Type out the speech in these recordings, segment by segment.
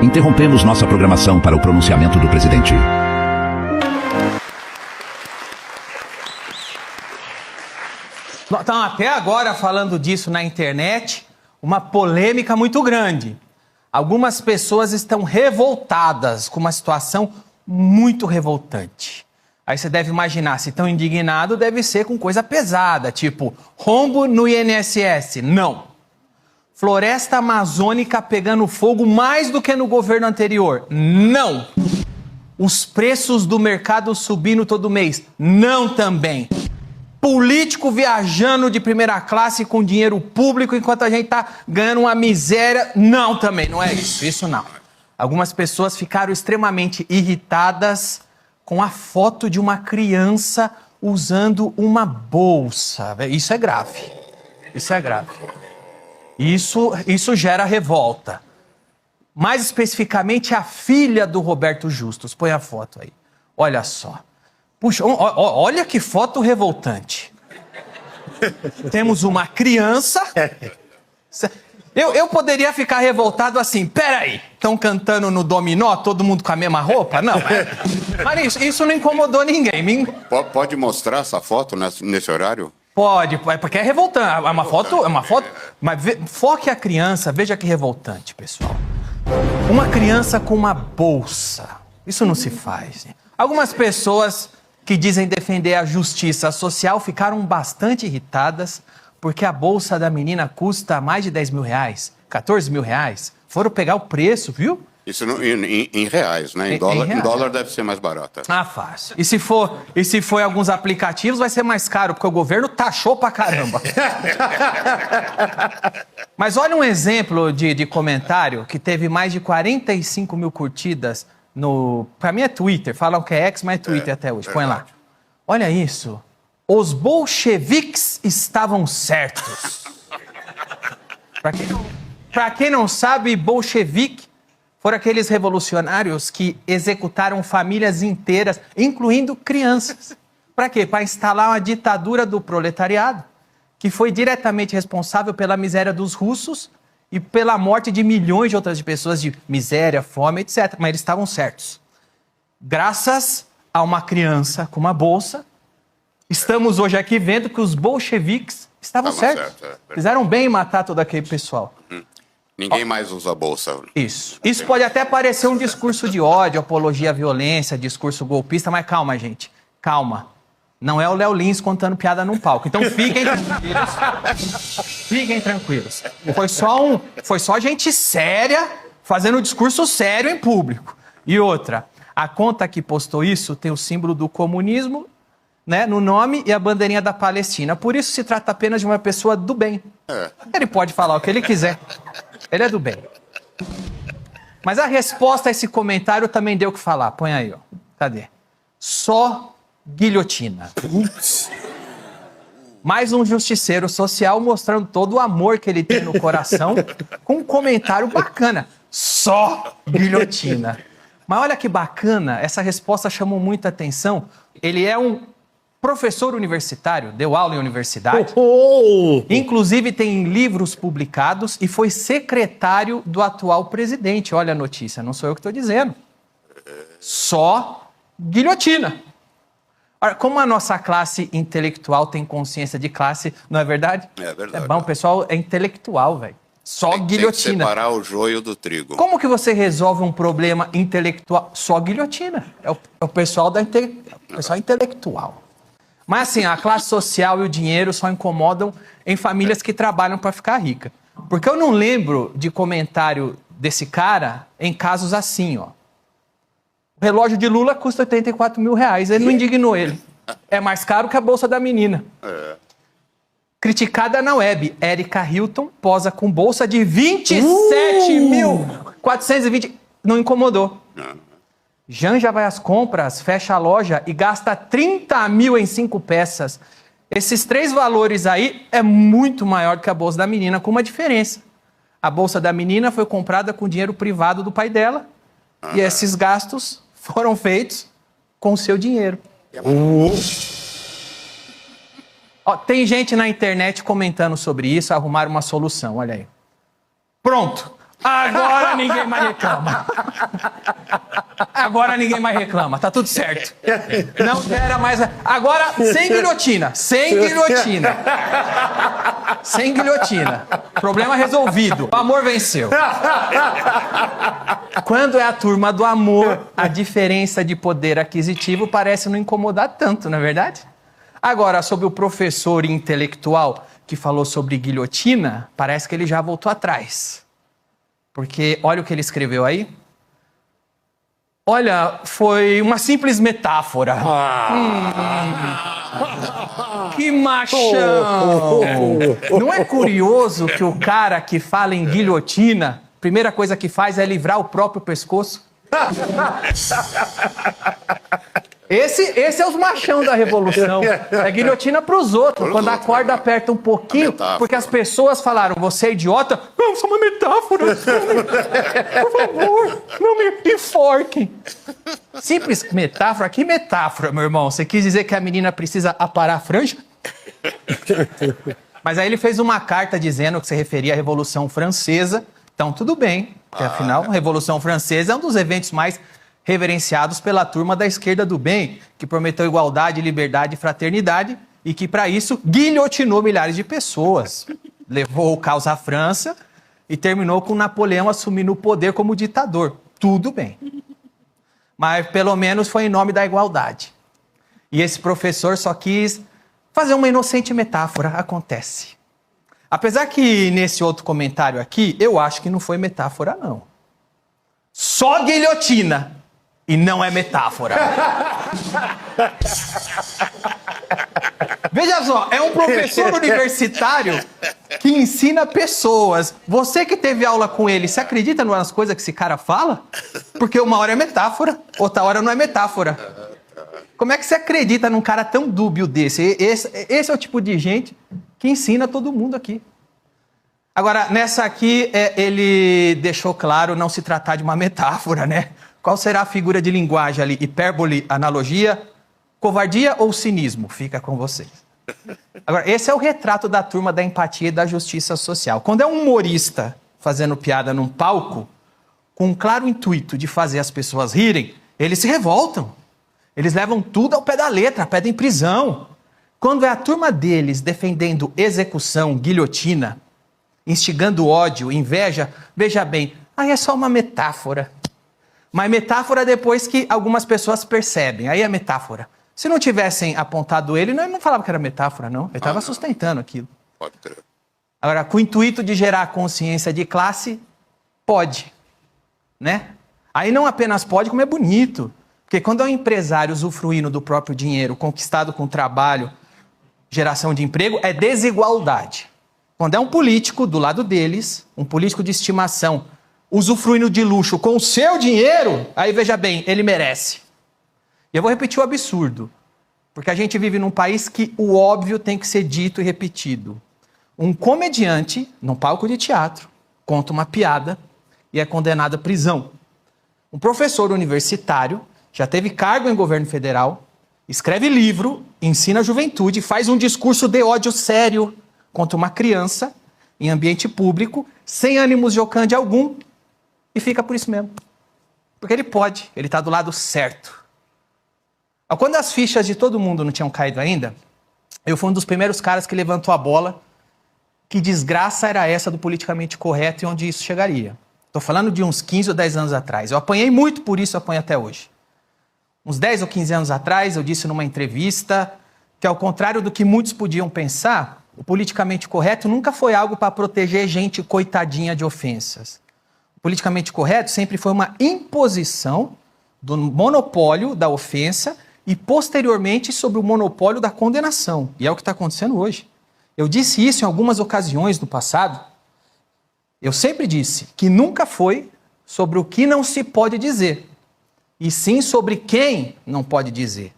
Interrompemos nossa programação para o pronunciamento do presidente. Estão até agora falando disso na internet, uma polêmica muito grande. Algumas pessoas estão revoltadas com uma situação muito revoltante. Aí você deve imaginar, se estão indignados, deve ser com coisa pesada, tipo rombo no INSS. Não. Floresta amazônica pegando fogo mais do que no governo anterior. Não. Os preços do mercado subindo todo mês. Não também. Político viajando de primeira classe com dinheiro público enquanto a gente tá ganhando uma miséria. Não também, não é isso. Isso não. Algumas pessoas ficaram extremamente irritadas com a foto de uma criança usando uma bolsa. Isso é grave. Isso é grave. Isso gera revolta. Mais especificamente, a filha do Roberto Justus. Põe a foto aí. Olha só. Puxa, olha que foto revoltante. Temos uma criança. Eu poderia ficar revoltado assim. Peraí, estão cantando no dominó, todo mundo com a mesma roupa? Não, mas isso não incomodou ninguém. Pode mostrar essa foto nesse horário? Pode, porque é revoltante. É uma foto. Mas foque a criança, veja que revoltante, pessoal. Uma criança com uma bolsa. Isso não se faz. Algumas pessoas que dizem defender a justiça social ficaram bastante irritadas porque a bolsa da menina custa mais de 10 mil reais, 14 mil reais. Foram pegar o preço, viu? Isso em reais, né? Em dólar deve ser mais barata. Ah, fácil. E se for em alguns aplicativos, vai ser mais caro, porque o governo taxou pra caramba. Mas olha um exemplo de comentário que teve mais de 45 mil curtidas no... Pra mim é Twitter, falam que é X, mas é Twitter até hoje. Põe lá. Olha isso. Os bolcheviques estavam certos. Pra quem não sabe, bolchevique foram aqueles revolucionários que executaram famílias inteiras, incluindo crianças. Para quê? Para instalar uma ditadura do proletariado, que foi diretamente responsável pela miséria dos russos e pela morte de milhões de outras pessoas de miséria, fome, etc. Mas eles estavam certos. Graças a uma criança com uma bolsa, estamos hoje aqui vendo que os bolcheviques estavam certos. Fizeram bem em matar todo aquele pessoal. Ninguém mais usa bolsa. Isso pode até parecer um discurso de ódio, apologia à violência, discurso golpista, mas calma, gente. Calma. Não é o Léo Lins contando piada num palco. Então fiquem tranquilos. Fiquem tranquilos. Foi só gente séria fazendo um discurso sério em público. E outra, a conta que postou isso tem o símbolo do comunismo, né, no nome e a bandeirinha da Palestina. Por isso se trata apenas de uma pessoa do bem. Ele pode falar o que ele quiser. Ele é do bem. Mas a resposta a esse comentário também deu o que falar. Põe aí, ó. Cadê? Só guilhotina. Mais um justiceiro social mostrando todo o amor que ele tem no coração com um comentário bacana. Só guilhotina. Mas olha que bacana, essa resposta chamou muita atenção. Ele é um professor universitário, deu aula em universidade, inclusive tem livros publicados e foi secretário do atual presidente. Olha a notícia, não sou eu que estou dizendo. Só guilhotina. Ora, como a nossa classe intelectual tem consciência de classe, não é verdade? É verdade. É bom, o pessoal é intelectual, velho. Só guilhotina. Tem que separar o joio do trigo. Como que você resolve um problema intelectual? Só guilhotina. É o pessoal pessoal intelectual. Mas assim, a classe social e o dinheiro só incomodam em famílias que trabalham para ficar rica. Porque eu não lembro de comentário desse cara em casos assim, ó. O relógio de Lula custa 84 mil reais. Ele não indignou ele. É mais caro que a bolsa da menina. Criticada na web, Erika Hilton posa com bolsa de 27.420. Não incomodou. Janja vai às compras, fecha a loja e gasta 30 mil em 5 peças. Esses 3 valores aí é muito maior do que a bolsa da menina, com uma diferença. A bolsa da menina foi comprada com dinheiro privado do pai dela e esses gastos foram feitos com o seu dinheiro. Ó, tem gente na internet comentando sobre isso, arrumaram uma solução, olha aí. Pronto, Agora ninguém mais reclama. Agora ninguém mais reclama, tá tudo certo. Não era mais... Agora, sem guilhotina. Sem guilhotina. Sem guilhotina. Problema resolvido. O amor venceu. Quando é a turma do amor, a diferença de poder aquisitivo parece não incomodar tanto, não é verdade? Agora, sobre o professor intelectual que falou sobre guilhotina, parece que ele já voltou atrás. Porque olha o que ele escreveu aí. Olha, foi uma simples metáfora. Que machão! Não é curioso que o cara que fala em guilhotina, a primeira coisa que faz é livrar o próprio pescoço? Esse é os machão da revolução. É guilhotina pros outros. Quando a corda aperta um pouquinho, porque as pessoas falaram, você é idiota? Não, só uma metáfora. Por favor, não me enforquem. Simples metáfora? Que metáfora, meu irmão? Você quis dizer que a menina precisa aparar a franja? Mas aí ele fez uma carta dizendo que se referia à Revolução Francesa. Então tudo bem, porque afinal a Revolução Francesa é um dos eventos mais reverenciados pela turma da esquerda do bem, que prometeu igualdade, liberdade e fraternidade e que, para isso, guilhotinou milhares de pessoas. Levou o caos à França e terminou com Napoleão assumindo o poder como ditador. Tudo bem. Mas, pelo menos, foi em nome da igualdade. E esse professor só quis fazer uma inocente metáfora. Acontece. Apesar que, nesse outro comentário aqui, eu acho que não foi metáfora, não. Só guilhotina. E não é metáfora. Veja só, é um professor universitário que ensina pessoas. Você que teve aula com ele, você acredita nas coisas que esse cara fala? Porque uma hora é metáfora, outra hora não é metáfora. Como é que você acredita num cara tão dúbio desse? Esse é o tipo de gente que ensina todo mundo aqui. Agora, nessa aqui, ele deixou claro não se tratar de uma metáfora, né? Qual será a figura de linguagem ali? Hipérbole, analogia, covardia ou cinismo? Fica com vocês. Agora, esse é o retrato da turma da empatia e da justiça social. Quando é um humorista fazendo piada num palco, com um claro intuito de fazer as pessoas rirem, eles se revoltam. Eles levam tudo ao pé da letra, pedem prisão. Quando é a turma deles defendendo execução, guilhotina, instigando ódio, inveja, veja bem, aí é só uma metáfora. Mas metáfora depois que algumas pessoas percebem. Aí é metáfora. Se não tivessem apontado ele não falava que era metáfora, não. Ele estava sustentando aquilo. Pode crer. Agora, com o intuito de gerar consciência de classe, pode. Né? Aí não apenas pode, como é bonito. Porque quando é um empresário usufruindo do próprio dinheiro, conquistado com trabalho, geração de emprego, é desigualdade. Quando é um político do lado deles, um político de estimação, usufruindo de luxo com o seu dinheiro, aí veja bem, ele merece. E eu vou repetir o absurdo, porque a gente vive num país que o óbvio tem que ser dito e repetido. Um comediante, num palco de teatro, conta uma piada e é condenado à prisão. Um professor universitário, já teve cargo em governo federal, escreve livro, ensina a juventude, faz um discurso de ódio sério contra uma criança, em ambiente público, sem ânimos jocande algum, e fica por isso mesmo. Porque ele pode, ele está do lado certo. Quando as fichas de todo mundo não tinham caído ainda, eu fui um dos primeiros caras que levantou a bola. Que desgraça era essa do politicamente correto e onde isso chegaria? Estou falando de uns 15 ou 10 anos atrás. Eu apanhei muito por isso, eu apanho até hoje. Uns 10 ou 15 anos atrás, eu disse numa entrevista que, ao contrário do que muitos podiam pensar, o politicamente correto nunca foi algo para proteger gente coitadinha de ofensas. Politicamente correto sempre foi uma imposição do monopólio da ofensa e, posteriormente, sobre o monopólio da condenação. E é o que está acontecendo hoje. Eu disse isso em algumas ocasiões no passado. Eu sempre disse que nunca foi sobre o que não se pode dizer, e sim sobre quem não pode dizer.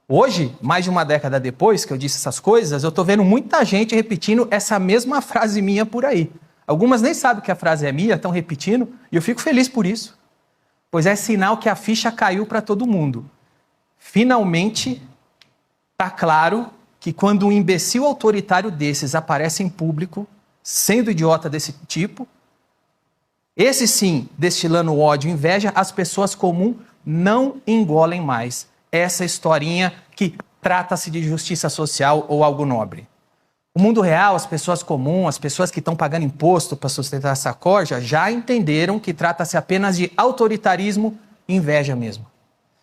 Hoje, mais de uma década depois que eu disse essas coisas, eu estou vendo muita gente repetindo essa mesma frase minha por aí. Algumas nem sabem que a frase é minha, estão repetindo, e eu fico feliz por isso. Pois é sinal que a ficha caiu para todo mundo. Finalmente, está claro que quando um imbecil autoritário desses aparece em público, sendo idiota desse tipo, Esse sim, destilando ódio e inveja, as pessoas comuns não engolem mais essa historinha que trata-se de justiça social ou algo nobre. O mundo real, as pessoas comuns, as pessoas que estão pagando imposto para sustentar essa corja, já entenderam que trata-se apenas de autoritarismo e inveja mesmo.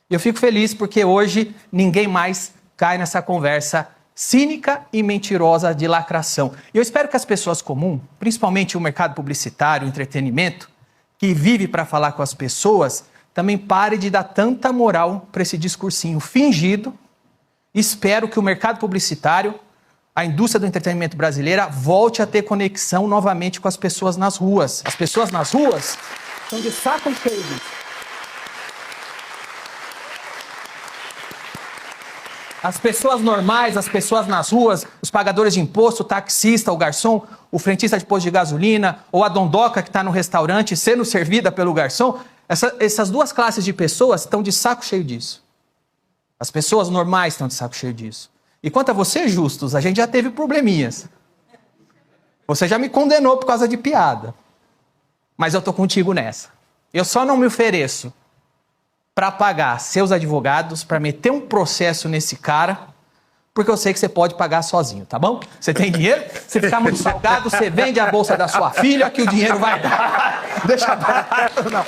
E eu fico feliz porque hoje ninguém mais cai nessa conversa cínica e mentirosa de lacração. E eu espero que as pessoas comuns, principalmente o mercado publicitário, o entretenimento, que vive para falar com as pessoas, também pare de dar tanta moral para esse discursinho fingido. Espero que o mercado publicitário, a indústria do entretenimento brasileira, volte a ter conexão novamente com as pessoas nas ruas. As pessoas nas ruas estão de saco cheio disso. As pessoas normais, as pessoas nas ruas, os pagadores de imposto, o taxista, o garçom, o frentista de posto de gasolina, ou a dondoca que está no restaurante sendo servida pelo garçom, essas duas classes de pessoas estão de saco cheio disso. As pessoas normais estão de saco cheio disso. E quanto a você, Justus, a gente já teve probleminhas. Você já me condenou por causa de piada. Mas eu tô contigo nessa. Eu só não me ofereço para pagar seus advogados, para meter um processo nesse cara, porque eu sei que você pode pagar sozinho, tá bom? Você tem dinheiro? Se ficar muito salgado, você vende a bolsa da sua filha que o dinheiro vai dar. Deixa barato, não.